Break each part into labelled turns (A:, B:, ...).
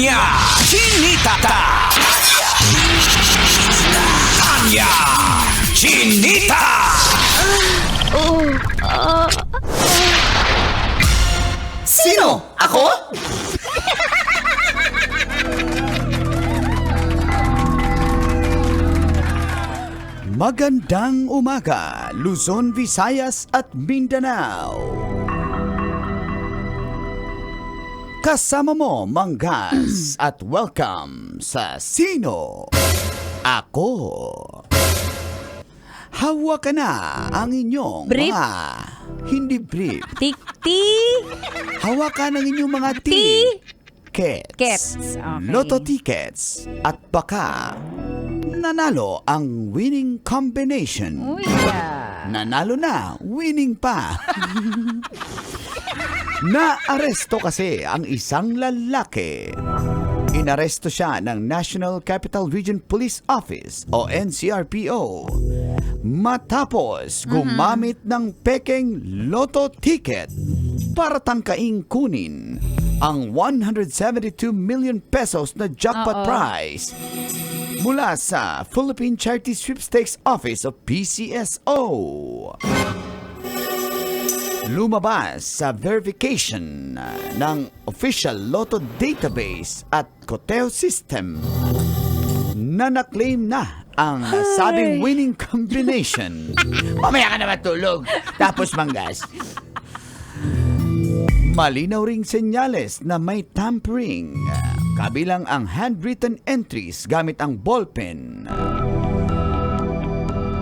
A: Tanya Chinita. Tanya Chinita.
B: Sino? Ako?
C: Magandang umaga, Luzon, Visayas at Mindanao. Kasama mo, Manggas, at welcome sa Sino? Ako. Hawak na ang inyong
D: Brief?
C: mga hindi brief.
D: Tikti.
C: Hawakan ang inyong mga tickets.
D: Kets. Okay.
C: Lotto tickets. At baka nanalo ang winning combination.
D: Uy, yeah.
C: Nanalo na, winning pa. Naaresto kasi ang isang lalaki. Inaresto siya ng National Capital Region Police Office o NCRPO matapos gumamit ng pekeng lotto ticket para tangkaing kunin ang 172 million pesos na jackpot prize mula sa Philippine Charity Sweepstakes Office o PCSO. Lumabas sa verification ng official lotto database at Coteo system na na-claim na ang sabing winning combination. Mamaya ka na matulog, tapos Manggas. Malinaw ring senyales na may tampering, kabilang ang handwritten entries gamit ang ballpen.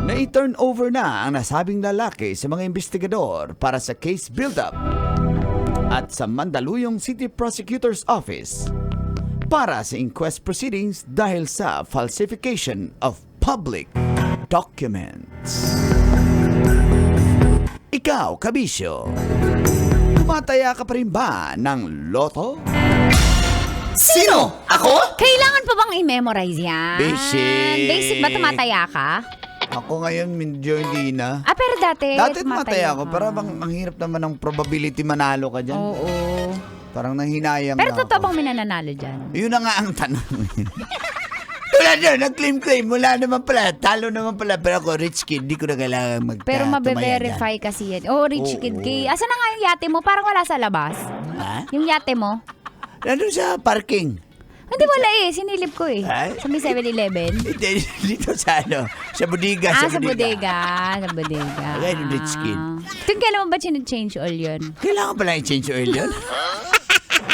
C: Na-turn over na ang nasabing lalaki sa mga investigador para sa case build-up at sa Mandaluyong City Prosecutor's Office para sa inquest proceedings dahil sa falsification of public documents. Ikaw, kabisyo, tumataya ka pa rin ba ng loto?
B: Sino? Ako?
D: Kailangan pa bang i-memorize yan?
C: Basic.
D: Basic ba tumataya ka?
C: Ako ngayon, medyo hindi na.
D: Ah, pero dati
C: Dati tumataya
D: ka.
C: ako, pero ang hirap naman ng probability manalo ka dyan.
D: Oo.
C: Parang nanghinayang
D: Pero
C: na
D: totoo
C: ako.
D: bang minananalo dyan?
C: Yun na nga ang tanong. Wala na, nag-claim. Wala naman pala, talo naman pala. Pero ako, rich kid, di ko na kailangan
D: Pero
C: tumaya
D: mabe-verify kasi yan. Oh, rich
C: Oo.
D: kid kay. Asa na nga yung yate mo? Parang wala sa labas.
C: dyan. Ha?
D: Yung yate mo?
C: Nandun sa parking.
D: Hindi, wala eh. Sinilip ko eh.
C: Ay?
D: Sa may 7-Eleven.
C: Dito sa sa bodega.
D: Sa bodega. Sa bodega.
C: Okay, yung rich kid.
D: Tung kailan mo ba change oil yun?
C: Kailangan pala i-change oil yun?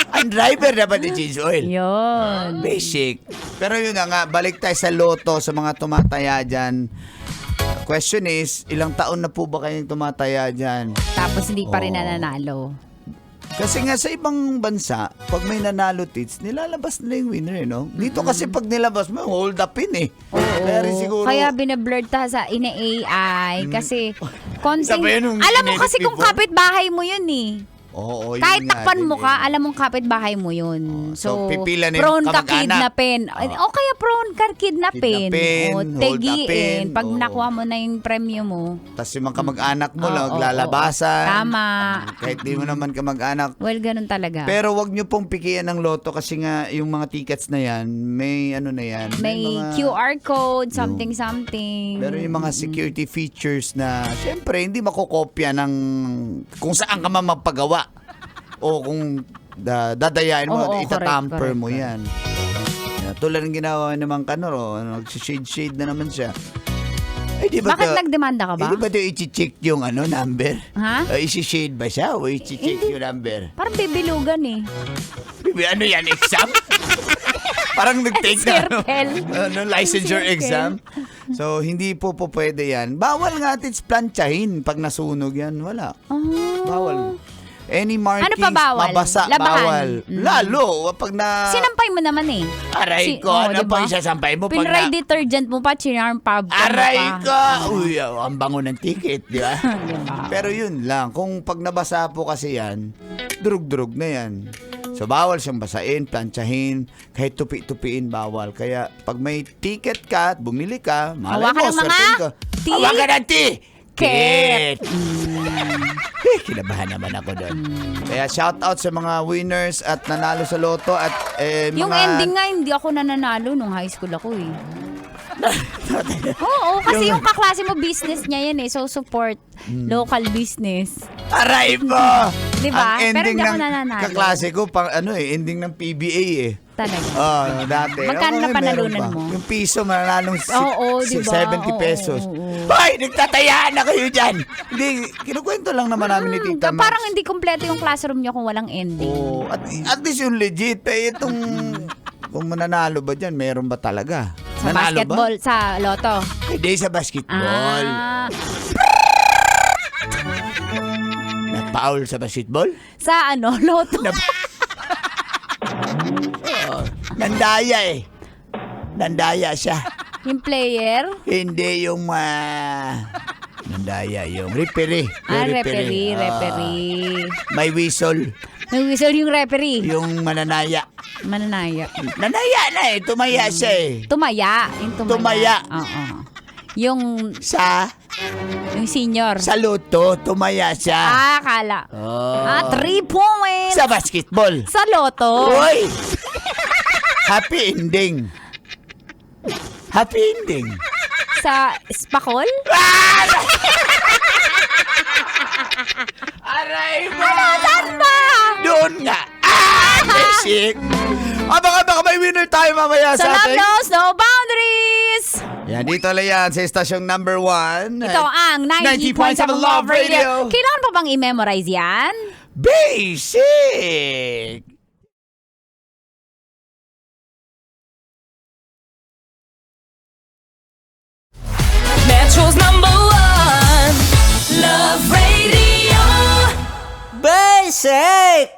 C: Ang driver dapat i-change oil.
D: Yun.
C: Basic. Pero yun na nga, balik tayo sa loto sa mga tumataya dyan. Question is, ilang taon na po ba kayong tumataya dyan?
D: Tapos hindi pa rin
C: Oo.
D: nananalo.
C: Kasi nga sa ibang bansa, pag may nanalo tits, nilalabas nila yung winner, no? Dito kasi pag nilabas mo, hold up in eh.
D: Oo.
C: Kaya rin siguro...
D: Kaya binablur ta sa ina-AI kasi konting...
C: Sabi yun yung
D: Alam mo
C: in-edit
D: kasi kung
C: before.
D: kapitbahay mo yun eh.
C: Oo, yun
D: Kahit
C: nga
D: takpan
C: din
D: mo
C: eh.
D: ka, alam mong kapitbahay mo yun.
C: so pipila na yung
D: prone ka
C: kamag-anak.
D: kidnapin. O kaya prone ka kidnapin.
C: Kidnapin,
D: O
C: hold
D: tegiin.
C: upin,
D: Pag
C: oo.
D: nakuha mo na yung premyo mo.
C: Tapos yung mga kamag-anak mo,
D: Oo,
C: naglalabasan.
D: Tama.
C: Kahit di mo naman kamag-anak.
D: Well, ganun talaga.
C: Pero wag nyo pong pikiyan ng loto kasi nga yung mga tickets na yan, may ano na yan.
D: May
C: mga,
D: QR code, something.
C: Pero yung mga security features na, syempre, hindi makokopya ng kung saan ka man magpagawa. O kung dadayain mo,
D: Oo,
C: itatamper
D: correct,
C: mo
D: correct.
C: yan. Tulad ng ginawa naman Kanoro, nagsishade-shade na naman siya. Eh, di ba
D: Bakit nagdemanda ka ba?
C: Eh, di ba ito i-check yung number?
D: Ha?
C: I-shade ba siya o i-check
D: Hindi.
C: yung number?
D: Parang bibilugan eh.
C: Ano yan, exam? Parang nag-take na
D: Circle.
C: licensure
D: Circle.
C: exam. So, hindi po pwede yan. Bawal nga tits plantsahin pag nasunog yan. Wala.
D: Oh.
C: Bawal. Any markings,
D: Ano pa bawal?
C: mabasa,
D: Labahan.
C: bawal. Lalo, pag na...
D: Sinampay mo naman eh.
C: Aray ko, ano pa yung sasampay mo? Pag
D: Pinray
C: na...
D: detergent mo pa, chinarm pub.
C: Aray ko! Uy, ang bango ng ticket, di ba? Pero yun lang, kung pag nabasa po kasi yan, durug-durug na yan. So, bawal siyang basain, plantsahin, kahit tupi-tupiin, bawal. Kaya, pag may ticket ka at bumili ka, malay
D: Hawakan
C: mo,
D: ng mga
C: swertein ka.
D: tea.
C: Hawakan ng tea! basket. Kinabahan naman ako doon. Kaya shout out sa mga winners at nanalo sa loto at
D: Yung
C: mga...
D: ending nga, hindi ako nananalo nung high school ako eh. Oo, kasi yung kaklase mo business niya yan eh. So, support local business.
C: Aray mo!
D: Diba?
C: Ang
D: Pero
C: ending
D: hindi ako
C: ng
D: nananalo.
C: kaklase ko, ending ng PBA eh.
D: Talaga.
C: Dati.
D: Magkano na
C: meron
D: panalunan
C: pa.
D: mo?
C: Yung piso, mananalong
D: Oo, diba?
C: 70 pesos.
D: Oo.
C: Hoy, nagtatayaan na kayo dyan! Hindi, kinukwento lang naman namin ni Tita Max.
D: Parang hindi kompleto yung classroom niyo kung walang ending.
C: Oo, at least yung legit. Itong, kung mananalo ba dyan, meron ba talaga?
D: Sa
C: Nanalo
D: basketball,
C: ba?
D: sa loto.
C: Hindi sa basketball. Napaul sa basketball?
D: Sa loto.
C: Nandaya eh. Nandaya siya.
D: Yung player.
C: Hindi yung nandaya, yung referee. Yung
D: Referee.
C: May whistle.
D: May whistle yung referee.
C: Yung mananaya.
D: Mananaya.
C: Nanaya na eh. Tumaya siya eh.
D: Tumaya. Yung tumaya.
C: Tumaya.
D: Oo. Yung senior.
C: Sa luto, tumaya siya.
D: Akala.
C: Oh.
D: 3 points.
C: Sa basketball.
D: Sa loto.
C: Uy! Happy ending. Happy ending.
D: Sa spakol.
C: Aray mo!
D: Saan ba?
C: Doon nga. Basic. Baka may winner tayo mamaya
D: Sa
C: sa
D: Love
C: ating...
D: Knows No Boundaries.
C: Yan, dito lang yan sa estasyong number 1.
D: Ito ang 90.7 Love Radio. Kailangan pa bang i-memorize yan?
C: Basic!
B: Metro's number 1 Love Radio. Basic!